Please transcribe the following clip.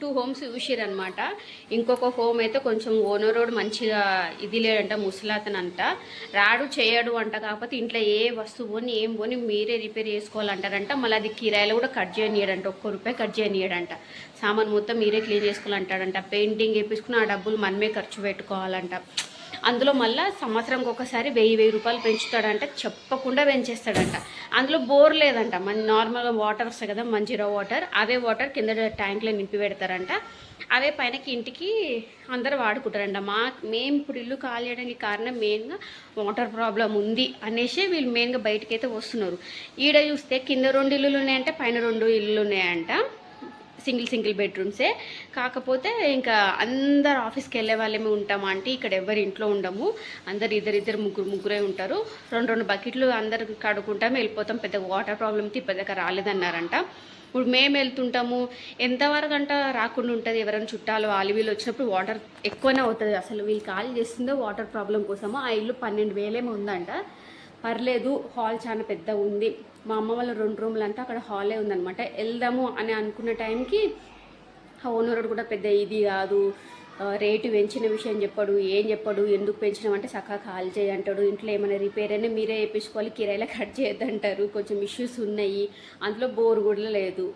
2 homes చూసిరనమాట. ఇంకొక home అయితే కొంచెం ఓనరోడు మంచిగా ఇది లేడంట, ముసలాతనంట, రాడు చేయడు అంట. కాకపోతే ఇంట్లో ఏ వస్తువు పోని ఏం పోని మీరే రిపేర్ చేసుకోవాలంటారంట. మళ్ళీ అది కిరాయిలు కూడా కట్ చేయనియడంట, ₹1 కట్ చేయనియడంట. సామాన్ మొత్తం మీరే క్లీన్ చేసుకోవాలంటాడంట. పెయింటింగ్ వేయించుకుని ఆ డబ్బులు మనమే ఖర్చు పెట్టుకోవాలంట. అందులో మళ్ళీ సంవత్సరంకి ఒకసారి ₹1000 పెంచుతాడంట, చెప్పకుండా పెంచేస్తాడంట. అందులో బోర్ లేదంట, మన నార్మల్గా వాటర్ వస్తాయి కదా, మంజీరా వాటర్, అవే వాటర్ కింద ట్యాంక్లో నింపి పెడతారంట. అవే పైనకి ఇంటికి అందరూ వాడుకుంటారంట. మేము ఇప్పుడు ఇల్లు ఖాళీ చేయడానికి కారణం మెయిన్గా వాటర్ ప్రాబ్లం ఉంది అనేసి వీళ్ళు మెయిన్గా బయటకు అయితే వస్తున్నారు. ఈడ చూస్తే కింద 2 ఇల్లులు ఉన్నాయంటే, పైన 2 ఇల్లులు ఉన్నాయంట, సింగిల్ బెడ్రూమ్సే. కాకపోతే ఇంకా అందరు ఆఫీస్కి వెళ్ళే వాళ్ళమే ఉంటామా అంటే ఇక్కడ ఎవరు ఇంట్లో ఉండము, అందరు ఇద్దరు ముగ్గురే ఉంటారు. 2 బకెట్లు అందరికి కడుక్కుంటాము, వెళ్ళిపోతాం. పెద్ద వాటర్ ప్రాబ్లం పెద్దగా రాలేదన్నారంట. ఇప్పుడు మేము వెళ్తుంటాము, ఎంతవరకు అంట రాకుండా ఉంటుంది. ఎవరైనా చుట్టాలు వీళ్ళు వచ్చినప్పుడు వాటర్ ఎక్కువనే అవుతుంది. అసలు వీళ్ళు ఖాళీ చేస్తుందో వాటర్ ప్రాబ్లం కోసము. ఆ ఇల్లు 12,000 ఉందంట. పర్లేదు, హాల్ చాలా పెద్దగా ఉంది. మా అమ్మ వాళ్ళ 2 రూమ్లు అంటే అక్కడ హాలే ఉందనమాట. వెళ్దాము అని అనుకున్న టైంకి ఆ ఓనరుడు కూడా పెద్ద ఇది కాదు, రేటు పెంచిన విషయం చెప్పాడు, ఏం చెప్పాడు, ఎందుకు పెంచినామంటే చక్కగా కాల్ చేయంటాడు. ఇంట్లో ఏమైనా రిపేర్ అయినా మీరే వేయించుకోవాలి, కిరాయిలో కట్ చేయొద్దంటారు. కొంచెం ఇష్యూస్ ఉన్నాయి, అందులో బోర్ కూడా లేదు.